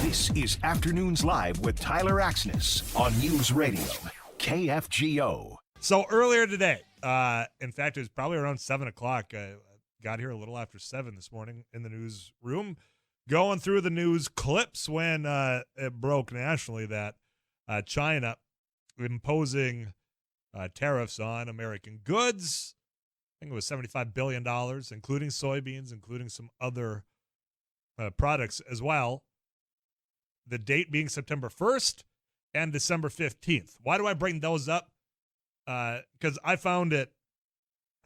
This is Afternoons Live with Tyler Axness on News Radio, KFGO. So earlier today, in fact, it was probably around 7 o'clock. I got here a little after 7 this morning in the newsroom, going through the news clips when it broke nationally that China imposing tariffs on American goods. I think it was $75 billion, including soybeans, including some other products as well. The date being September 1st and December 15th. Why do I bring those up? Because I found it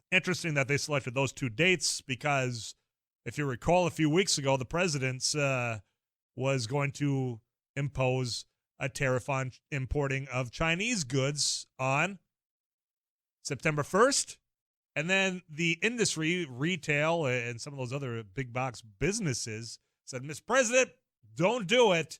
interesting that they selected those two dates because if you recall a few weeks ago, the president was going to impose a tariff on importing of Chinese goods on September 1st. And then the industry, retail, and some of those other big box businesses said, Mr. President, don't do it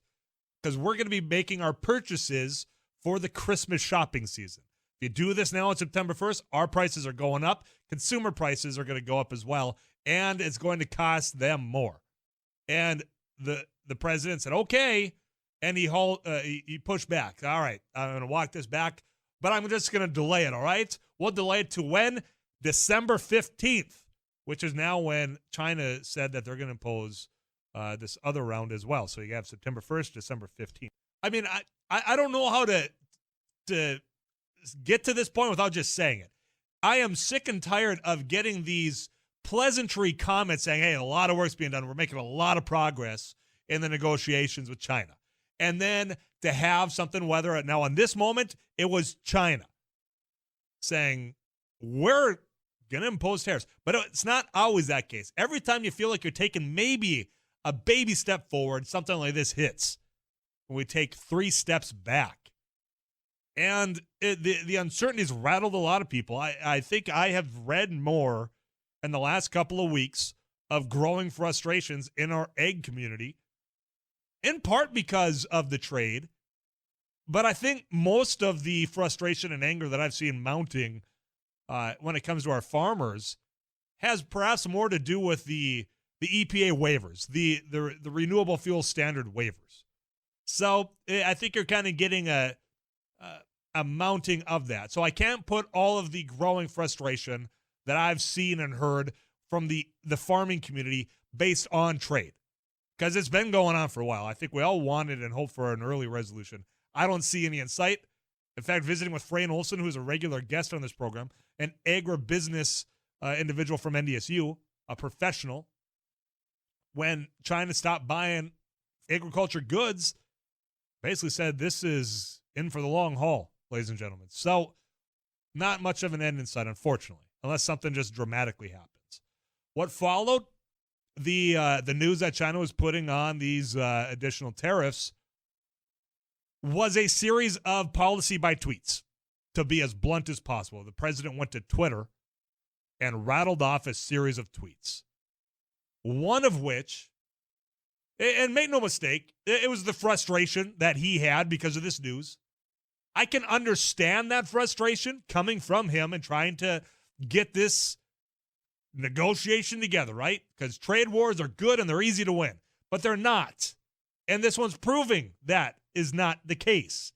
because we're going to be making our purchases for the Christmas shopping season. If you do this now on September 1st, our prices are going up. Consumer prices are going to go up as well, and it's going to cost them more. And the president said, okay, and he pushed back. All right, I'm going to walk this back, but I'm just going to delay it, all right? We'll delay it to when? December 15th, which is now when China said that they're going to impose this other round as well. So you have September 1st, December 15th. I mean, I don't know how to get to this point without just saying it. I am sick and tired of getting these pleasantry comments saying, hey, a lot of work's being done. We're making a lot of progress in the negotiations with China. And then to have something, whether now on this moment, it was China saying, we're going to impose tariffs. But it's not always that case. Every time you feel like you're taking maybe a baby step forward, something like this hits. When we take 3 steps back. And the uncertainties rattled a lot of people. I think I have read more in the last couple of weeks of growing frustrations in our egg community, in part because of the trade. But I think most of the frustration and anger that I've seen mounting when it comes to our farmers has perhaps more to do with the EPA waivers, the renewable fuel standard waivers. So I think you're kind of getting a mounting of that. So I can't put all of the growing frustration that I've seen and heard from the farming community based on trade, because it's been going on for a while. I think we all wanted and hoped for an early resolution. I don't see any in sight. In fact, visiting with Frayne Olson, who's a regular guest on this program, an agribusiness individual from NDSU, a professional, when China stopped buying agriculture goods, basically said this is in for the long haul, ladies and gentlemen. So not much of an end in sight, unfortunately, unless something just dramatically happens. What followed? The news that China was putting on these additional tariffs was a series of policy by tweets, to be as blunt as possible. The president went to Twitter and rattled off a series of tweets. One of which, and make no mistake, it was the frustration that he had because of this news. I can understand that frustration coming from him and trying to get this negotiation together, right? Because trade wars are good and they're easy to win, but they're not. And this one's proving that is not the case.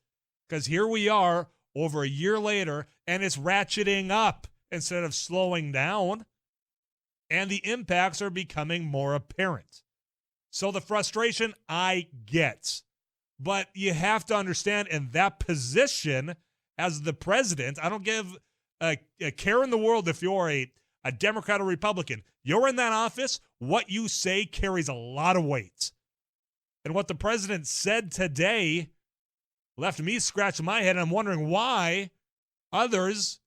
Because here we are over a year later and it's ratcheting up instead of slowing down. And the impacts are becoming more apparent. So the frustration I get. But you have to understand in that position as the president, I don't give a care in the world if you're a Democrat or Republican. You're in that office, what you say carries a lot of weight. And what the president said today left me scratching my head. And I'm wondering why others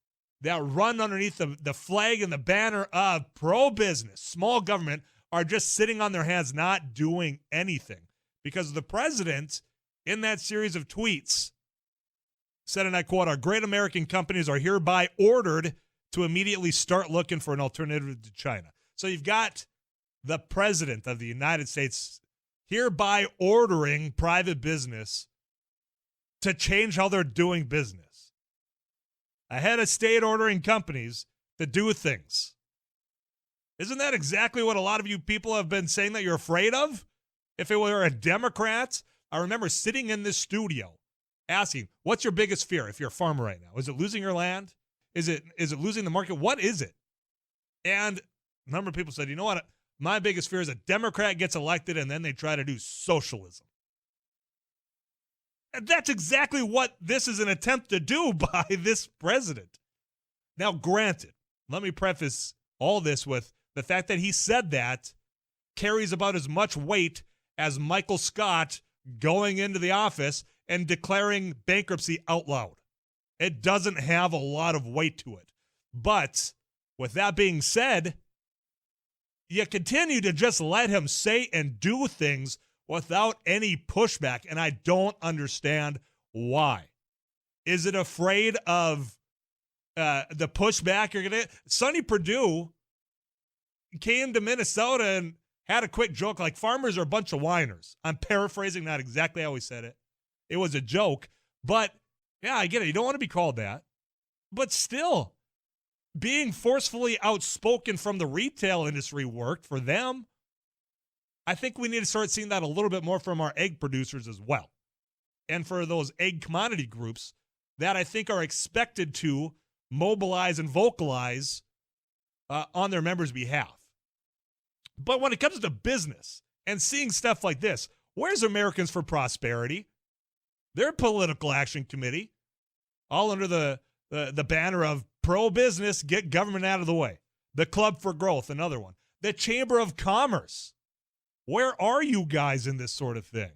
that run underneath the flag and the banner of pro-business, small government, are just sitting on their hands not doing anything. Because the president, in that series of tweets, said, and I quote, "Our great American companies are hereby ordered to immediately start looking for an alternative to China." So you've got the president of the United States hereby ordering private business to change how they're doing business. A head of state ordering companies to do things. Isn't that exactly what a lot of you people have been saying that you're afraid of? If it were a Democrat, I remember sitting in this studio asking, what's your biggest fear if you're a farmer right now? Is it losing your land? Is it losing the market? What is it? And a number of people said, you know what? My biggest fear is a Democrat gets elected and then they try to do socialism. And that's exactly what this is an attempt to do by this president. Now, granted, let me preface all this with the fact that he said that carries about as much weight as Michael Scott going into the office and declaring bankruptcy out loud. It doesn't have a lot of weight to it. But with that being said, you continue to just let him say and do things without any pushback, and I don't understand why. Is it afraid of the pushback you're going to get? Sonny Perdue came to Minnesota and had a quick joke like farmers are a bunch of whiners. I'm paraphrasing, not exactly how he said it. It was a joke, but yeah, I get it. You don't want to be called that. But still, being forcefully outspoken from the retail industry worked for them. I think we need to start seeing that a little bit more from our egg producers as well. And for those egg commodity groups that I think are expected to mobilize and vocalize on their members' behalf. But when it comes to business and seeing stuff like this, where's Americans for Prosperity? Their political action committee, all under the banner of pro-business, get government out of the way. The Club for Growth, another one. The Chamber of Commerce. Where are you guys in this sort of thing?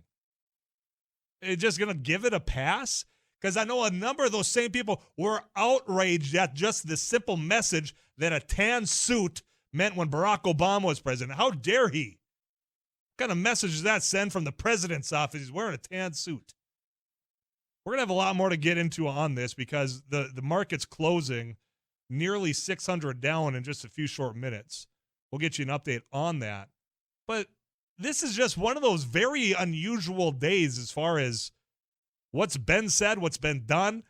Are you just going to give it a pass? Because I know a number of those same people were outraged at just the simple message that a tan suit meant when Barack Obama was president. How dare he? What kind of message does that send from the president's office? He's wearing a tan suit. We're going to have a lot more to get into on this because the market's closing nearly 600 down in just a few short minutes. We'll get you an update on that. But this is just one of those very unusual days as far as what's been said, what's been done,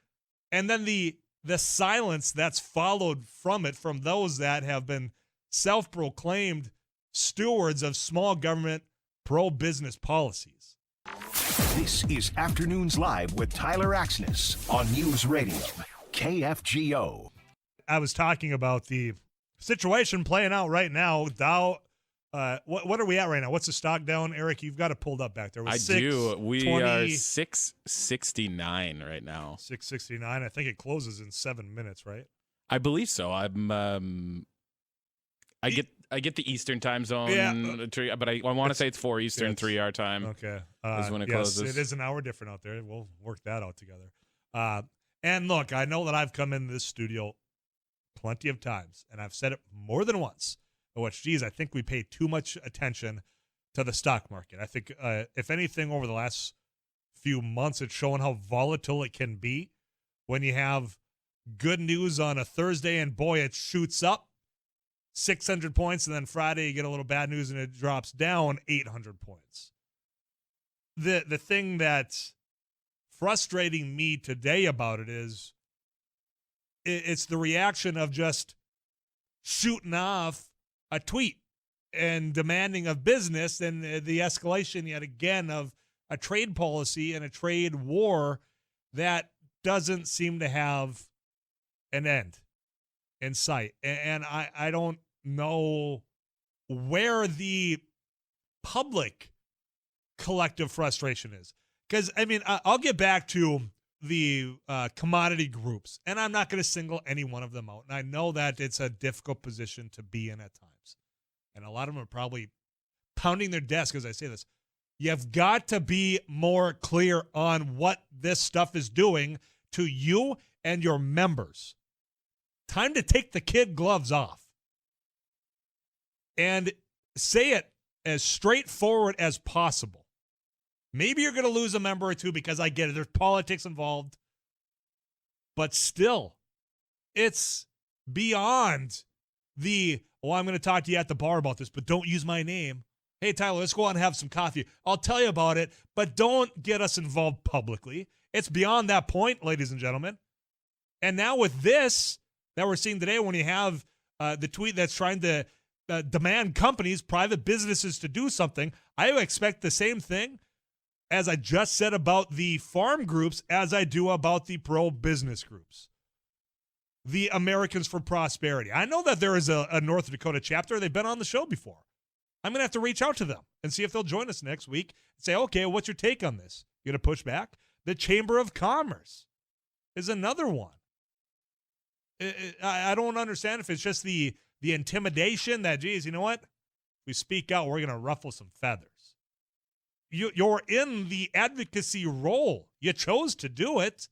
and then the silence that's followed from it from those that have been self-proclaimed stewards of small government pro-business policies. This is Afternoons Live with Tyler Axness on News Radio, KFGO. I was talking about the situation playing out right now. Dow, what are we at right now? What's the stock down, Eric? You've got it pulled up back there. I do. We are 669 right now. 669. I think it closes in 7 minutes, right? I believe so. I get the Eastern time zone, but I want to say it's 4 Eastern, 3 our time. Okay, is when it yes, closes. It is an hour different out there. We'll work that out together. And look, I know that I've come in this studio plenty of times, and I've said it more than once. Which, geez, I think we pay too much attention to the stock market. I think, if anything, over the last few months, it's shown how volatile it can be when you have good news on a Thursday, and boy, it shoots up 600 points, and then Friday you get a little bad news and it drops down 800 points. The thing that's frustrating me today about it is it's the reaction of just shooting off a tweet and demanding of business and the escalation yet again of a trade policy and a trade war that doesn't seem to have an end in sight. And I don't know where the public collective frustration is. Because, I mean, I'll get back to the commodity groups, and I'm not going to single any one of them out. And I know that it's a difficult position to be in at times. And a lot of them are probably pounding their desk as I say this. You've got to be more clear on what this stuff is doing to you and your members. Time to take the kid gloves off. And say it as straightforward as possible. Maybe you're going to lose a member or two because I get it. There's politics involved. But still, it's beyond I'm going to talk to you at the bar about this, but don't use my name. Hey, Tyler, let's go out and have some coffee. I'll tell you about it, but don't get us involved publicly. It's beyond that point, ladies and gentlemen. And now with this that we're seeing today, when you have the tweet that's trying to demand companies, private businesses to do something, I expect the same thing as I just said about the farm groups as I do about the pro-business groups. The Americans for Prosperity. I know that there is a North Dakota chapter. They've been on the show before. I'm going to have to reach out to them and see if they'll join us next week and say, okay, what's your take on this? You going to push back? The Chamber of Commerce is another one. I don't understand if it's just the intimidation that, geez, you know what? If we speak out, we're going to ruffle some feathers. You're in the advocacy role. You chose to do it.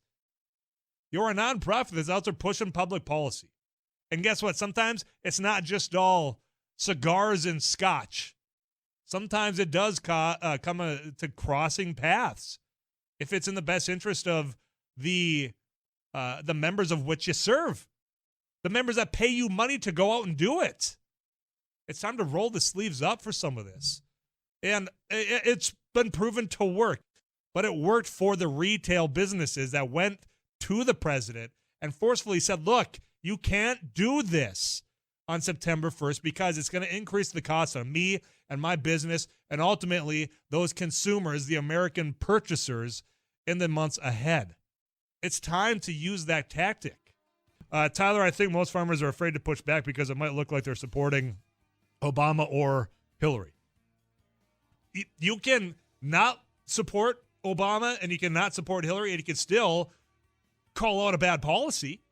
You're a nonprofit that's out there pushing public policy. And guess what? Sometimes it's not just all cigars and scotch. Sometimes it does come to crossing paths. If it's in the best interest of the members of which you serve, the members that pay you money to go out and do it. It's time to roll the sleeves up for some of this. And it's been proven to work, but it worked for the retail businesses that went to the president and forcefully said, look, you can't do this on September 1st because it's going to increase the cost on me and my business and ultimately those consumers, the American purchasers, in the months ahead. It's time to use that tactic. Tyler, I think most farmers are afraid to push back because it might look like they're supporting Obama or Hillary. You can not support Obama and you can not support Hillary and you can still call out a bad policy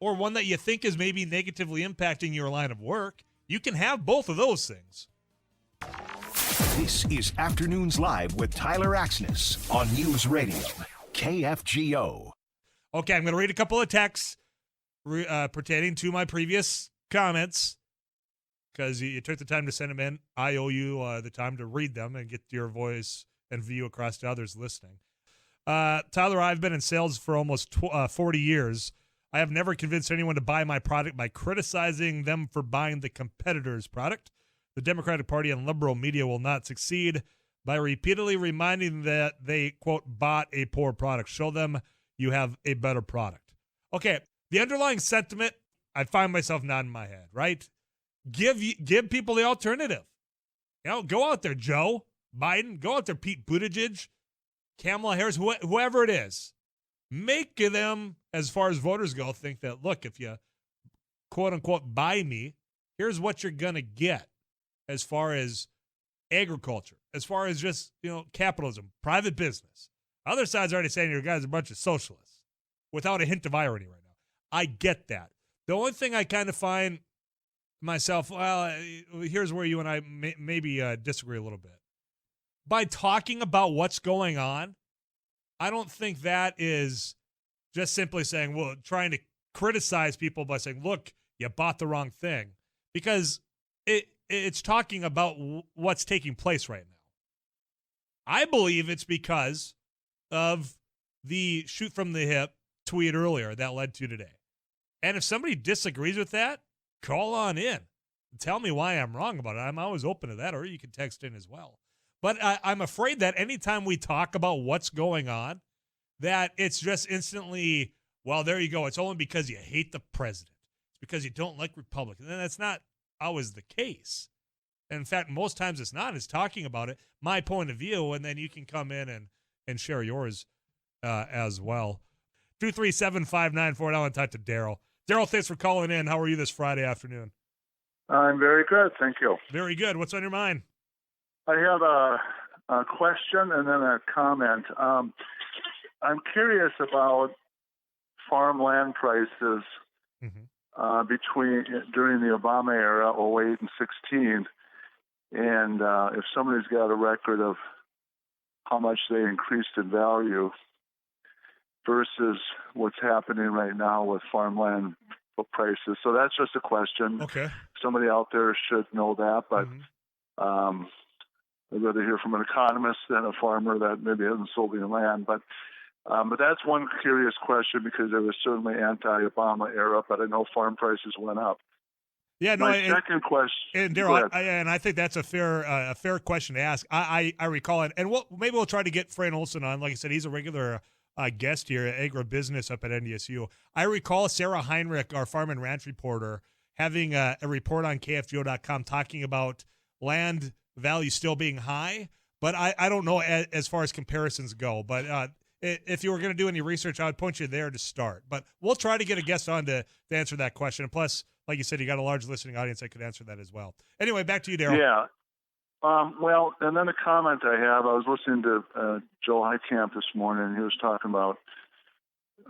or one that you think is maybe negatively impacting your line of work. You can have both of those things. This is Afternoons Live with Tyler Axness on News Radio, KFGO. Okay, I'm going to read a couple of texts pertaining to my previous comments because you took the time to send them in. I owe you the time to read them and get your voice and view across to others listening. Tyler, I've been in sales for almost 40 years. I have never convinced anyone to buy my product by criticizing them for buying the competitor's product. The Democratic Party and liberal media will not succeed by repeatedly reminding them that they, quote, bought a poor product. Show them you have a better product. Okay, the underlying sentiment, I find myself nodding my head, right? Give people the alternative. You know, go out there, Joe Biden. Go out there, Pete Buttigieg, Kamala Harris, whoever it is. Make them, as far as voters go, think that, look, if you, quote, unquote, buy me, here's what you're going to get as far as agriculture, as far as just, capitalism, private business. Other side's already saying you guys are a bunch of socialists without a hint of irony right now. I get that. The only thing I kind of find myself, here's where you and I maybe disagree a little bit. By talking about what's going on, I don't think that is just simply saying, well, trying to criticize people by saying, look, you bought the wrong thing. Because it's talking about what's taking place right now. I believe it's because of the shoot from the hip tweet earlier that led to today. And if somebody disagrees with that, call on in. Tell me why I'm wrong about it. I'm always open to that, or you can text in as well. But I'm afraid that anytime we talk about what's going on, that it's just instantly, well, there you go. It's only because you hate the president. It's because you don't like Republicans. And that's not always the case. And in fact, most times it's not. It's talking about it, my point of view, and then you can come in and share yours as well. 237-594. I want to talk to Daryl. Daryl, thanks for calling in. How are you this Friday afternoon? I'm very good, thank you. Very good. What's on your mind? I have a question and then a comment. I'm curious about farmland prices during the Obama era, 08 and 16, and if somebody's got a record of how much they increased in value versus what's happening right now with farmland prices. So that's just a question. Okay. Somebody out there should know that, but I'd rather hear from an economist than a farmer that maybe hasn't sold any land. But that's one curious question because there was certainly anti-Obama era, but I know farm prices went up. Yeah, no. Second question, and Daryl, I think that's a fair question to ask. I recall it, and maybe we'll try to get Fran Olson on. Like I said, he's a regular guest here at Agribusiness up at NDSU. I recall Sarah Heinrich, our farm and ranch reporter, having a report on KFGO.com talking about land value still being high, but I don't know as far as comparisons go. But if you were going to do any research, I would point you there to start. But we'll try to get a guest on to answer that question. And plus, like you said, you got a large listening audience that could answer that as well. Anyway, back to you, Daryl. Yeah. Well, and then a comment I have, I was listening to Joe Heitkamp this morning, and he was talking about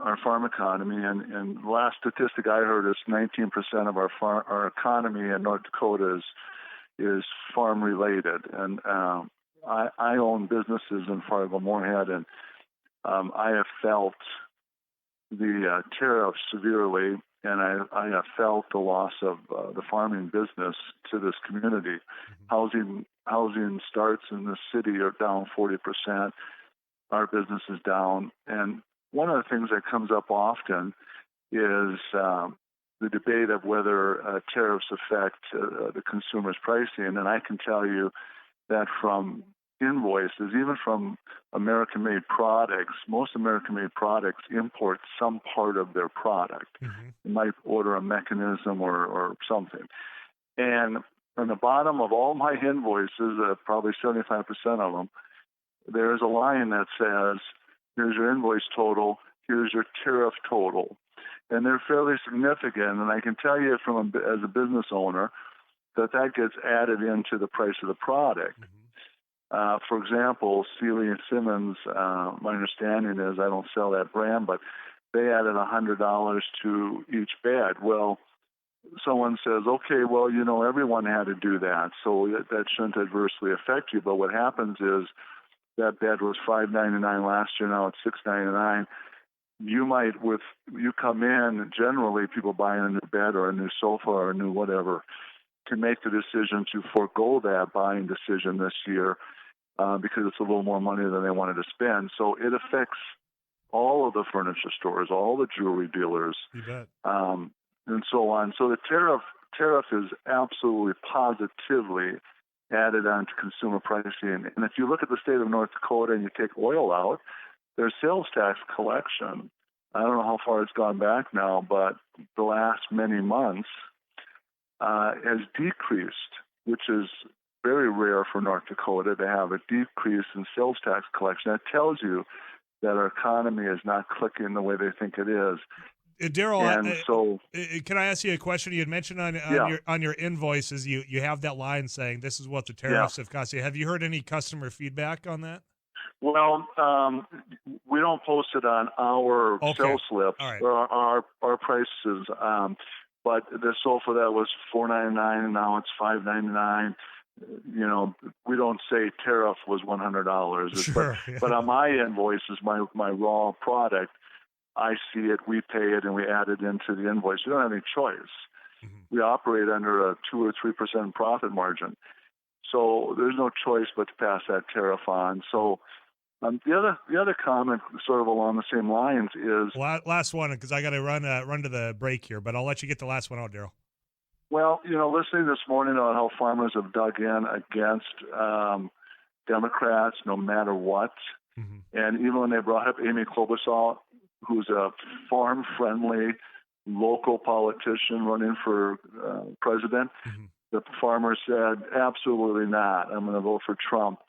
our farm economy, and the last statistic I heard is 19% of our economy in North Dakota is farm related. And I own businesses in Fargo-Moorhead, and I have felt the tariffs severely, and I have felt the loss of the farming business to this community. Housing starts in the city are down 40%. Our business is down. And one of the things that comes up often is the debate of whether tariffs affect the consumer's pricing. And I can tell you that from invoices, even from American-made products, most American-made products import some part of their product. You might order a mechanism or something. And on the bottom of all my invoices, probably 75% of them, there's a line that says, here's your invoice total, here's your tariff total. And they're fairly significant. And I can tell you as a business owner that gets added into the price of the product. For example, Sealy and Simmons, my understanding is, I don't sell that brand, but they added $100 to each bed. Well, someone says, okay, well, everyone had to do that, so that shouldn't adversely affect you. But what happens is that bed was $5.99 last year, now it's $6.99. You come in, generally people buying a new bed or a new sofa or a new whatever, can make the decision to forego that buying decision this year because it's a little more money than they wanted to spend. So it affects all of the furniture stores, all the jewelry dealers, and so on. So the tariff is absolutely positively added on to consumer pricing. And if you look at the state of North Dakota and you take oil out, their sales tax collection, I don't know how far it's gone back now, but the last many months has decreased, which is very rare for North Dakota to have a decrease in sales tax collection. That tells you that our economy is not clicking the way they think it is. Daryl, can I ask you a question? You had mentioned on your invoices, you have that line saying this is what the tariffs have cost you. Have you heard any customer feedback on that? Well, we don't post it on our sales slips or our prices. But the sofa that was $4.99 and now it's $5.99. We don't say tariff was $100. Sure, but on my invoices, my raw product, I see it, we pay it, and we add it into the invoice. We don't have any choice. We operate under a 2 or 3% profit margin. So there's no choice but to pass that tariff on. So the other comment sort of along the same lines is... Last one, because I got to run to the break here, but I'll let you get the last one out, Daryl. Well, listening this morning on how farmers have dug in against Democrats no matter what, and even when they brought up Amy Klobuchar, who's a farm-friendly local politician running for president, the farmers said, absolutely not. I'm going to vote for Trump.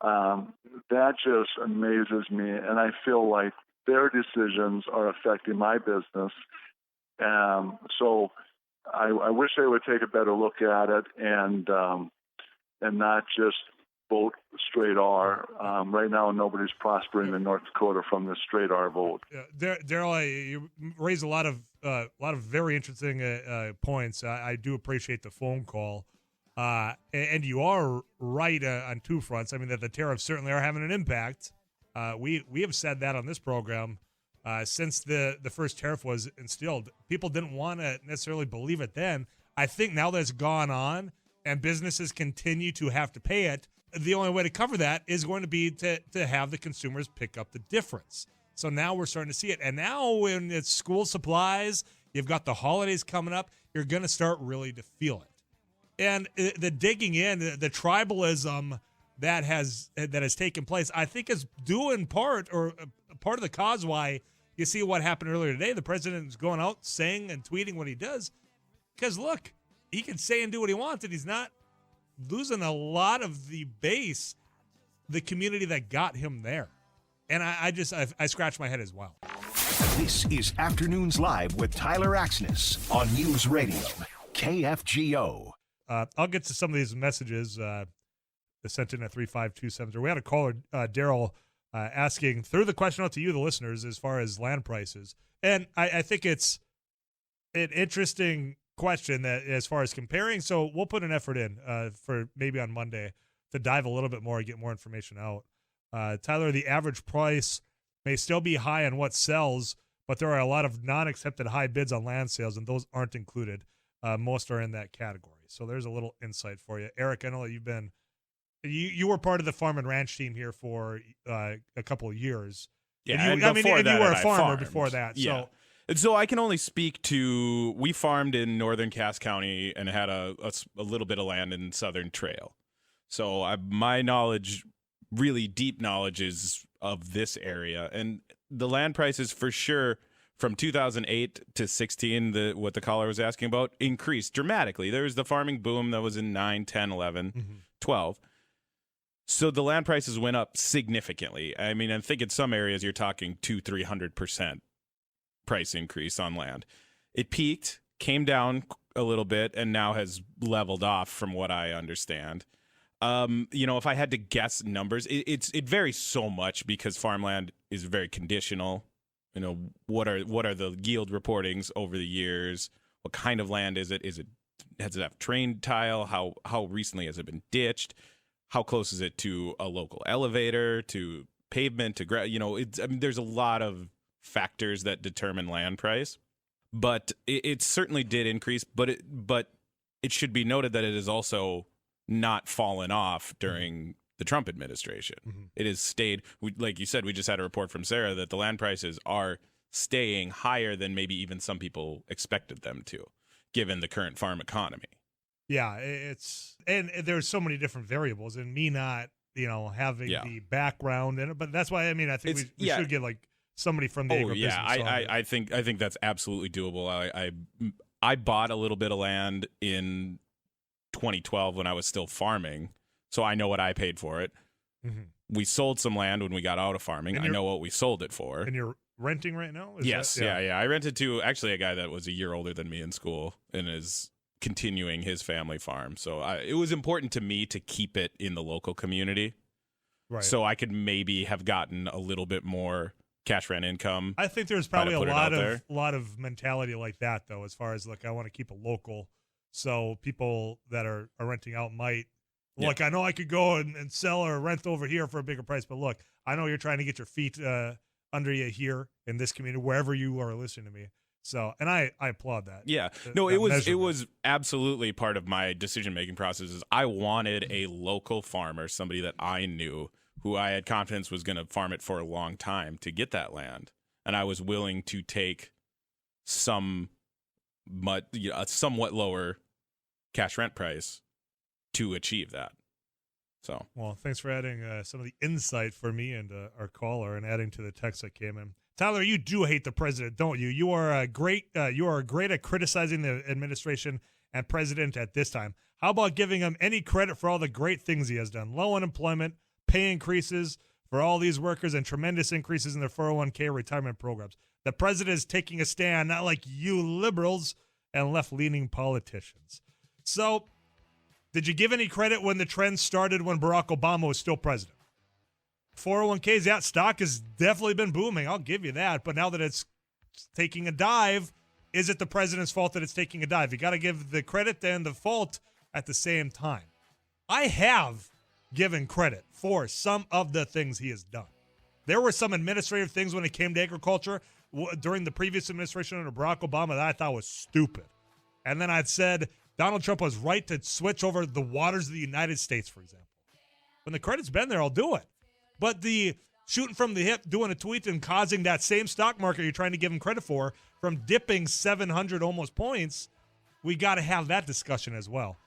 That just amazes me, and I feel like their decisions are affecting my business. So I wish they would take a better look at it and not just vote straight R. Right now, nobody's prospering in North Dakota from this straight R vote. Daryl, you raised a lot of very interesting points. I do appreciate the phone call, and you are right on two fronts. I mean, that the tariffs certainly are having an impact. We have said that on this program since the first tariff was instilled. People didn't want to necessarily believe it then. I think now that it's gone on and businesses continue to have to pay it, the only way to cover that is going to be to have the consumers pick up the difference. So now we're starting to see it. And now when it's school supplies, you've got the holidays coming up, you're going to start really to feel it. And the digging in, the tribalism that has taken place, I think is due in part, or part of the cause why you see what happened earlier today. The president is going out saying and tweeting what he does. Because look, he can say and do what he wants, and he's not losing a lot of the base, the community that got him there. And I scratch my head as well. This is Afternoons Live with Tyler Axness on News Radio, KFGO. I'll get to some of these messages sent in at 35270. We had a caller, Daryl, asking, threw the question out to you, the listeners, as far as land prices. And I think it's an interesting question that as far as comparing. So we'll put an effort in for maybe on Monday to dive a little bit more and get more information out. Tyler, the average price may still be high on what sells, but there are a lot of non-accepted high bids on land sales, and those aren't included. Most are in that category. So there's a little insight for you. Eric, I know that you were part of the farm and ranch team here for a couple of years. Yeah, and you were a farmer farmed. before that. Yeah. So. And so I can only speak to, we farmed in northern Cass County and had a little bit of land in Southern Trail. So my knowledge, really deep knowledge, is of this area. And the land prices for sure from 2008 to 16, what the caller was asking about, increased dramatically. There was the farming boom that was in 9, 10, 11, 12. So the land prices went up significantly. I mean, I think in some areas you're talking 200-300% price increase on land. It peaked, came down a little bit, and now has leveled off from what I understand. If I had to guess numbers, it varies so much because farmland is very conditional. What are the yield reportings over the years? What kind of land is it? Has it have trained tile? How recently has it been ditched? How close is it to a local elevator, to pavement, to ground? There's a lot of factors that determine land price, but it certainly did increase. But it should be noted that it has also not fallen off during the Trump administration. It has stayed. Like you said, we just had a report from Sarah that the land prices are staying higher than maybe even some people expected them to, given the current farm economy. Yeah, and there's so many different variables, and me not having the background in it, but that's why I think we should get like somebody from the agribusiness. Yeah, I think that's absolutely doable. I bought a little bit of land in 2012 when I was still farming, so I know what I paid for it. We sold some land when we got out of farming. I know what we sold it for. And you're renting right now? Yes, yeah. I rented to actually a guy that was a year older than me in school and is continuing his family farm. So it was important to me to keep it in the local community, right? So I could maybe have gotten a little bit more cash rent income. I think there's probably a lot of mentality like that, though, as far as I want to keep it local. So people that are renting out might look. I know I could go and sell or rent over here for a bigger price, but look, I know you're trying to get your feet under you here in this community, wherever you are listening to me. So, and I applaud that. Yeah. No, it was absolutely part of my decision-making process. Is I wanted a local farmer, somebody that I knew, who I had confidence was going to farm it for a long time, to get that land. And I was willing to take a somewhat lower cash rent price to achieve that. So, well, thanks for adding some of the insight for me and our caller, and adding to the text that came in. Tyler, you do hate the president, don't you? You are great at criticizing the administration and president at this time. How about giving him any credit for all the great things he has done? Low unemployment, pay increases for all these workers, and tremendous increases in their 401k retirement programs. The president is taking a stand, not like you liberals and left-leaning politicians. So, did you give any credit when the trend started when Barack Obama was still president? 401ks, that stock has definitely been booming. I'll give you that. But now that it's taking a dive, is it the president's fault that it's taking a dive? You got to give the credit and the fault at the same time. I have given credit for some of the things he has done. There were some administrative things when it came to agriculture during the previous administration under Barack Obama that I thought was stupid. And then I'd said Donald Trump was right to switch over the waters of the United States, for example. When the credit's been there, I'll do it. But the shooting from the hip, doing a tweet and causing that same stock market you're trying to give him credit for from dipping 700 almost points, we got to have that discussion as well.